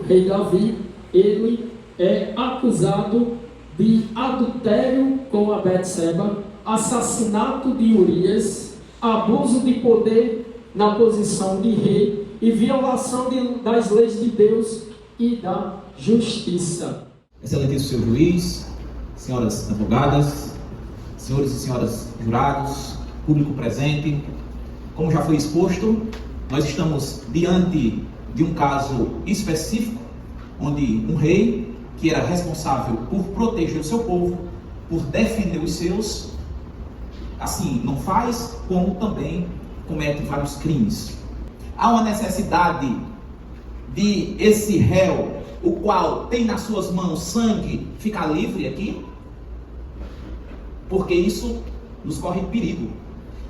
rei Davi, ele é acusado de adultério com a Betseba, assassinato de Urias, abuso de poder na posição de rei e violação das leis de Deus e da justiça. Excelentíssimo senhor juiz, senhoras advogadas, senhores e senhoras jurados, público presente, como já foi exposto, nós estamos diante de um caso específico, onde um rei que era responsável por proteger o seu povo, por defender os seus, assim, não faz, como também comete vários crimes. Há uma necessidade de esse réu, o qual tem nas suas mãos sangue, ficar livre aqui? Porque isso nos corre perigo.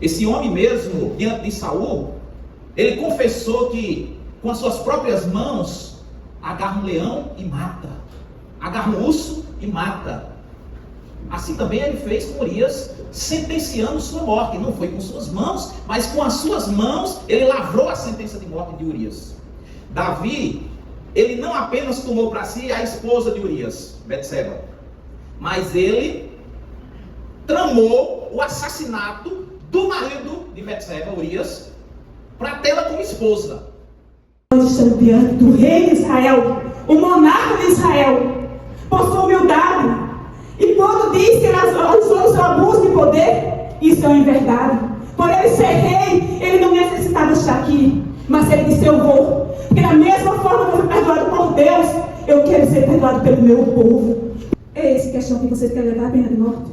Esse homem mesmo, diante de Saul, ele confessou que com as suas próprias mãos agarra um leão e mata, agarra um urso e mata. Assim também ele fez com Urias, sentenciando sua morte. Não foi com suas mãos, mas com as suas mãos ele lavrou a sentença de morte de Urias. Davi, ele não apenas tomou para si a esposa de Urias, Betseba, mas ele tramou o assassinato do marido de Betseba, Urias, para tê-la como esposa. Nós estamos diante do rei de Israel, o monarca de Israel, por sua humildade. E quando diz que ele usou o seu abuso de poder, isso é uma verdade. Por ele ser rei, ele não necessitava estar aqui, mas ele disse: eu vou. Porque da mesma forma que eu fui perdoado por Deus, eu quero ser perdoado pelo meu povo. É esse questão que vocês querem levar a pena de morte?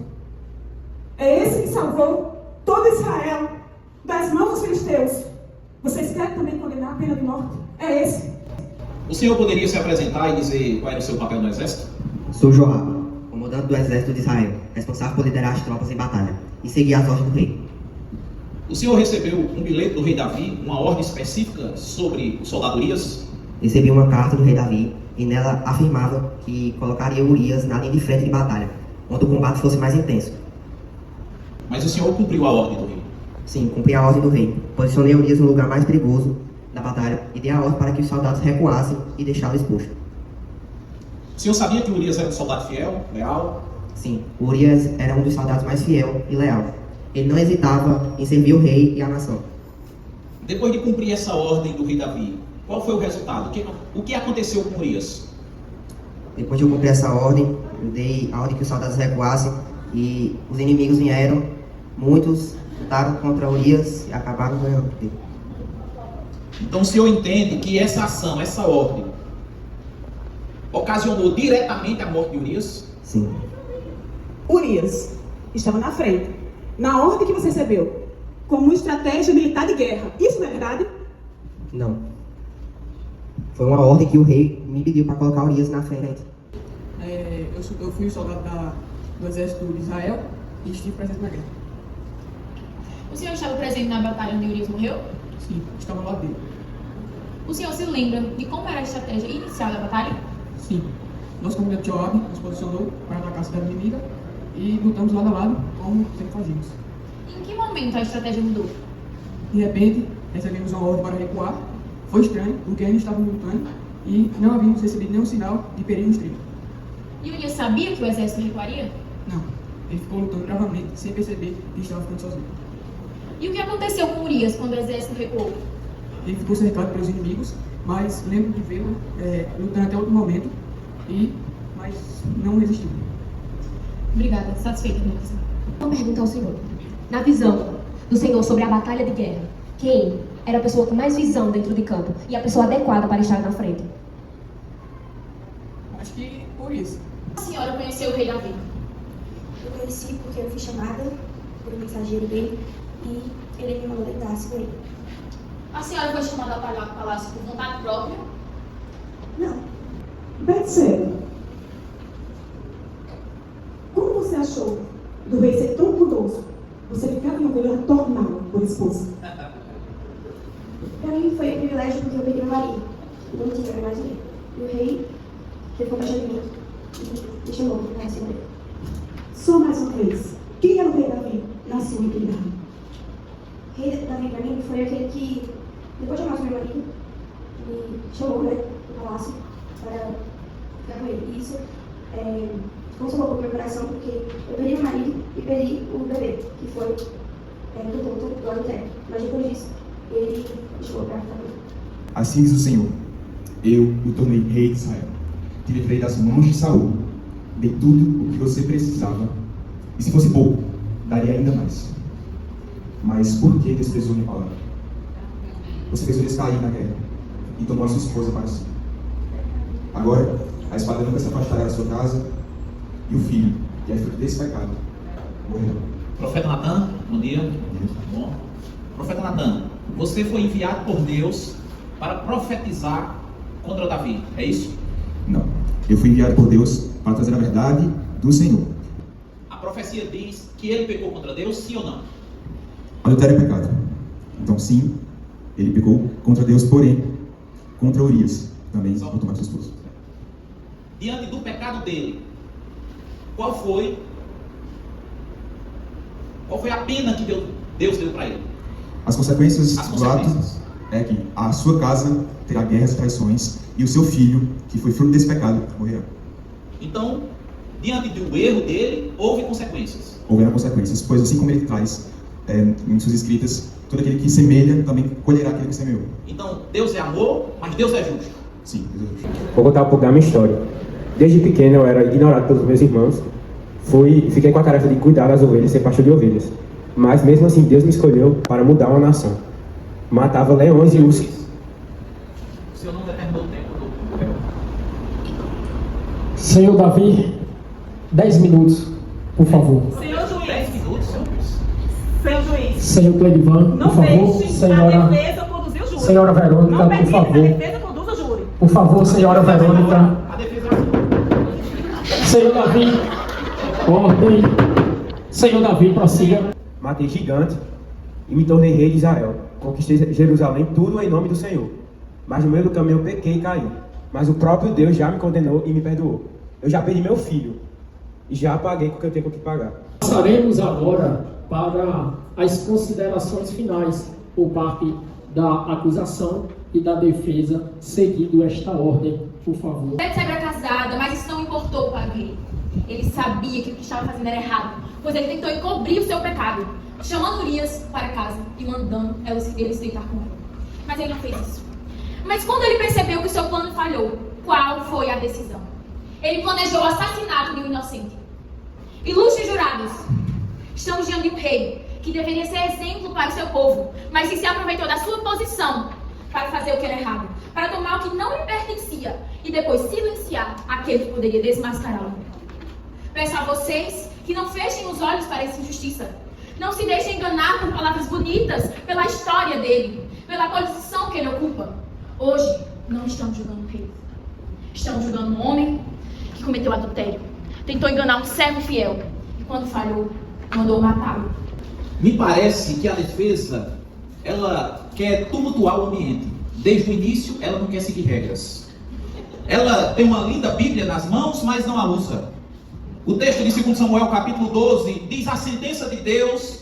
É esse que salvou todo Israel das mãos dos filisteus. Vocês querem também condenar a pena de morte? É esse. O senhor poderia se apresentar e dizer qual era o seu papel no exército? Sou Joabe, comandante do exército de Israel, responsável por liderar as tropas em batalha e seguir as ordens do rei. O senhor recebeu um bilhete do rei Davi, uma ordem específica sobre o soldado Urias? Recebi uma carta do rei Davi e nela afirmava que colocaria Urias na linha de frente de batalha, onde o combate fosse mais intenso. Mas o senhor cumpriu a ordem do rei? Sim, cumpri a ordem do rei. Posicionei Urias no lugar mais perigoso da batalha e dei a ordem para que os soldados recuassem e deixá-lo exposto. O senhor sabia que Urias era um soldado fiel, leal? Sim, Urias era um dos soldados mais fiel e leal. Ele não hesitava em servir o rei e a nação. Depois de cumprir essa ordem do rei Davi, qual foi o resultado? O que aconteceu com Urias? Depois de eu cumprir essa ordem, eu dei a ordem que os soldados recuassem e os inimigos vieram. Muitos lutaram contra Urias e acabaram ganhando dele. Então o senhor entende que essa ação, essa ordem, ocasionou diretamente a morte de Urias? Sim. Urias estava na frente, na ordem que você recebeu, como uma estratégia militar de guerra. Isso não é verdade? Não. Foi uma ordem que o rei me pediu para colocar Urias na frente. Eu fui soldado do exército de Israel e estive presente na guerra. O senhor estava presente na batalha onde Urias morreu? Sim, estava ao lado dele. O senhor se lembra de como era a estratégia inicial da batalha? Sim. Nosso comandante Joabe nos posicionou para atacar a cidade inimiga e lutamos lado a lado, como sempre fazíamos. Em que momento a estratégia mudou? De repente, recebemos uma ordem para recuar. Foi estranho, porque ainda estávamos lutando e não havíamos recebido nenhum sinal de perigo extremo. E Urias sabia que o exército recuaria? Não. Ele ficou lutando bravamente, sem perceber que estava ficando sozinho. E o que aconteceu com Urias quando o exército recuou? Ele ficou cercado pelos inimigos, mas lembro de vê-lo lutando até o último momento, mas não resistiu. Obrigada, satisfeita, Lucas. Uma pergunta ao senhor. Na visão do senhor sobre a batalha de guerra, quem era a pessoa com mais visão dentro de campo e a pessoa adequada para estar na frente? Acho que por isso. A senhora conheceu o rei Davi? Eu conheci porque eu fui chamada por um mensageiro dele e ele me mandou deitar-se com ele. A senhora foi chamada para o palácio por vontade própria? Não. Betseba, como você achou do rei ser tão bondoso? Você ficava em uma torná-lo por esposa? Para mim foi um privilégio porque eu perdi meu marido. Não tinha mais ninguém. E o rei teve compaixão de mim e me chamou para receber ele. Só mais uma vez, quem era o rei Davi na sua opinião? O rei Davi para mim foi aquele que, depois de amar meu marido, me chamou, no palácio para ficar com ele. E isso consolou o meu coração, porque eu perdi meu marido e perdi o bebê, que foi do ponto do adultério. Mas depois disso, ele me chamou para ficar com ele. Assim diz o Senhor, eu o tornei rei de Israel. Te livrei das mãos de Saul, dei tudo o que você precisava, e se fosse pouco, daria ainda mais. Mas por que desprezou minha palavra? Você fez o Deus cair na guerra e tomou a sua esposa para si. Agora, a espada nunca se afastará da sua casa, e o filho, que é fruto desse pecado, morrerá. Profeta Natan, bom dia. Bom. Profeta Natan, você foi enviado por Deus para profetizar contra Davi, é isso? Não, eu fui enviado por Deus para trazer a verdade do Senhor. A profecia diz que ele pecou contra Deus, sim ou não? Adultério é pecado. Então sim, ele pecou contra Deus, porém, contra Urias, também por tomar sua esposa. Diante do pecado dele, qual foi a pena que Deus deu para ele? As consequências do ato é que a sua casa terá guerras e traições, e o seu filho, que foi fruto desse pecado, morrerá. Então, diante do erro dele, houve consequências. Houveram consequências, pois assim como ele traz em suas escritas, todo aquele que semelha também colherá aquele que semeou. Então, Deus é amor, mas Deus é justo. Sim, Deus é justo. Vou contar um pouco da minha história. Desde pequeno eu era ignorado pelos meus irmãos. Fiquei com a tarefa de cuidar das ovelhas, ser pastor de ovelhas. Mas mesmo assim Deus me escolheu para mudar uma nação. Matava leões e ursos. O senhor não determinou o tempo do... Senhor Davi, 10 minutos, por favor. Senhor juiz. 10 minutos, senhor juiz. Senhor juiz. Senhor Cleidivan, Não por favor. deixe a defesa conduzir o júri. Senhora Verônica, Não por permita que a favor. defesa conduza o júri. Por favor, senhora Verônica. A defesa é Senhor Davi, ordem. Senhor Davi, prossiga. Matei gigante e me tornei rei de Israel. Conquistei Jerusalém, tudo em nome do Senhor. Mas no meio do caminho eu pequei e caí. Mas o próprio Deus já me condenou e me perdoou. Eu já perdi meu filho e já paguei o que eu tenho que pagar. Passaremos agora para as considerações finais por parte da acusação e da defesa, seguindo esta ordem, por favor. Betseba era casada, mas isso não importou para ele. Ele sabia que o que estava fazendo era errado, pois ele tentou encobrir o seu pecado, chamando Urias para casa e mandando ele se deitar com ele. Mas ele não fez isso. Mas quando ele percebeu que o seu plano falhou, qual foi a decisão? Ele planejou o assassinato de um inocente. Ilustres jurados, estamos diante de um rei que deveria ser exemplo para o seu povo, mas que se aproveitou da sua posição para fazer o que era errado, para tomar o que não lhe pertencia e depois silenciar aquele que poderia desmascará-lo. Peço a vocês que não fechem os olhos para essa injustiça. Não se deixem enganar por palavras bonitas, pela história dele, pela posição que ele ocupa. Hoje, não estamos julgando o rei. Estamos julgando um homem que cometeu adultério. Tentou enganar um servo fiel. E quando falhou, mandou matá-lo. Me parece que a defesa, ela quer tumultuar o ambiente. Desde o início, ela não quer seguir regras. Ela tem uma linda Bíblia nas mãos, mas não a usa. O texto de 2 Samuel, capítulo 12, diz a sentença de Deus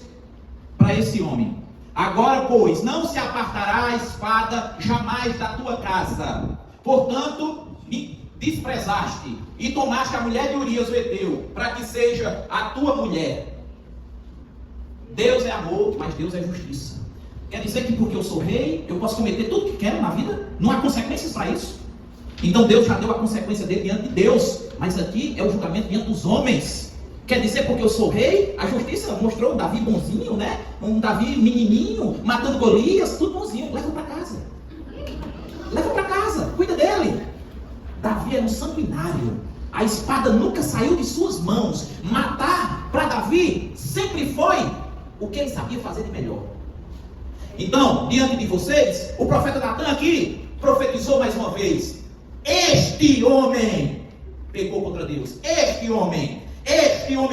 para esse homem. Agora, pois, não se apartará a espada jamais da tua casa. Portanto, me desprezaste e tomaste a mulher de Urias o Heteu, para que seja a tua mulher. Deus é amor, mas Deus é justiça. Quer dizer que porque eu sou rei, eu posso cometer tudo que quero na vida? Não há consequências para isso? Então Deus já deu a consequência dele diante de Deus, mas aqui é o julgamento diante dos homens. Quer dizer, porque eu sou rei, a justiça mostrou um Davi bonzinho, né? Um Davi menininho, matando Golias, tudo bonzinho. Leva para casa. Leva para casa, cuida dele. Davi era um sanguinário. A espada nunca saiu de suas mãos. Matar para Davi sempre foi o que ele sabia fazer de melhor. Então, diante de vocês, o profeta Natan aqui profetizou mais uma vez. Este homem pecou contra Deus. Este homem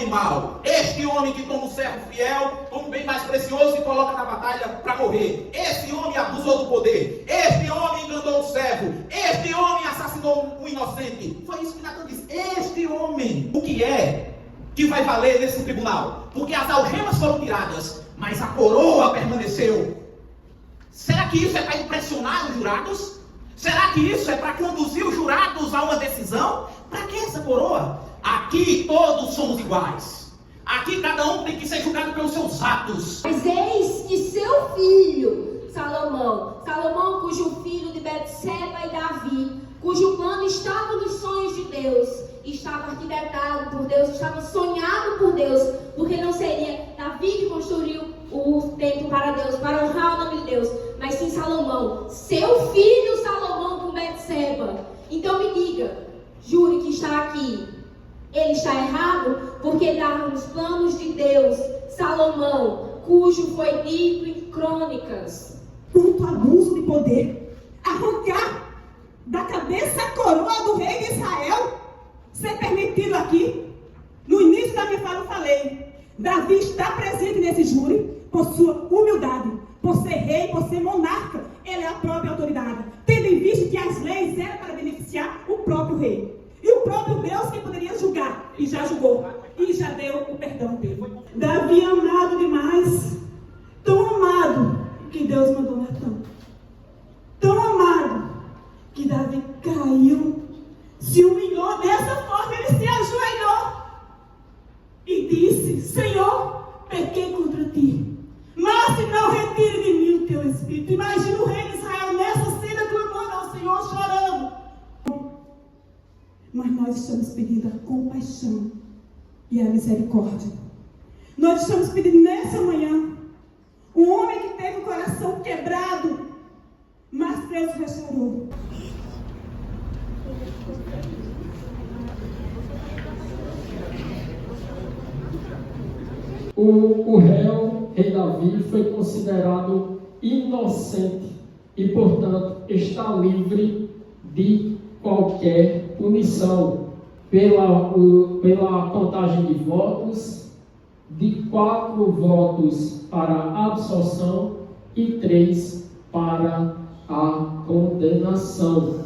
mau, este homem que toma um servo fiel como bem mais precioso e coloca na batalha para morrer. Este homem abusou do poder. Este homem enganou o servo. Este homem assassinou um inocente. Foi isso que Natan disse. Este homem. O que é que vai valer nesse tribunal? Porque as algemas foram tiradas, mas a coroa permaneceu. Será que isso é para impressionar os jurados? Será que isso é para conduzir os jurados a uma decisão? Para que essa coroa? Aqui todos somos iguais. Aqui cada um tem que ser julgado pelos seus atos. Mas eis que seu filho, Salomão, cujo filho de Betseba e Davi, cujo plano estava nos sonhos de Deus, estava arquitetado por Deus, estava sonhado por Deus, porque não seria Davi que construiu o templo para Deus, para honrar o nome de Deus, mas sim Salomão, seu filho Salomão com Betseba. Então me diga, júri que está aqui, ele está errado? Porque estava nos planos de Deus, Salomão, cujo foi dito em Crônicas. Quanto abuso de poder, arrancar da cabeça a coroa do rei de Israel, ser permitido aqui. No início da minha fala eu falei, Davi está presente nesse júri por sua humildade, por ser rei, por ser monarca. Ele é a própria autoridade, tendo em vista que as leis eram para beneficiar o próprio rei. E o próprio Deus que poderia julgar, e já julgou, e já deu o perdão dele. Davi amado demais, tão amado, que Deus mandou Natã. Tão amado, que Davi caiu, se humilhou, dessa forma ele se ajoelhou, e disse, Senhor, pequei contra ti, mas se não retire de mim o teu espírito. Imagina o rei de Israel nessa cena clamando ao Senhor, chorando. Mas nós estamos pedindo a compaixão e a misericórdia. Nós estamos pedindo nessa manhã um homem que teve o coração quebrado, mas Deus restaurou. O rei Davi, foi considerado inocente e, portanto, está livre de qualquer punição. Pela contagem de votos, de 4 votos para a absolução e 3 para a condenação.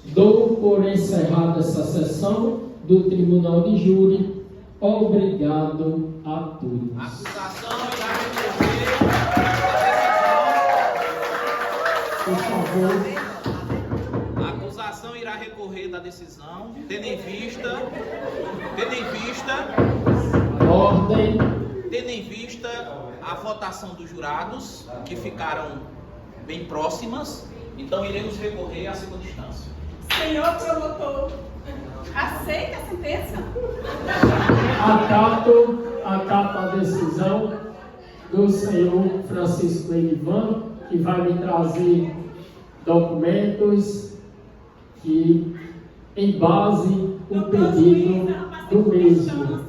Dou por encerrada essa sessão do Tribunal de Júri. Obrigado a todos. A acusação irá recorrer Por favor. A acusação irá recorrer da decisão, tendo em vista a votação dos jurados, que ficaram bem próximas. Então iremos recorrer à segunda instância. Senhor promotor, Aceita a sentença? Acato a decisão do senhor Francisco Elivan, que vai me trazer documentos que embasem o pedido do mesmo.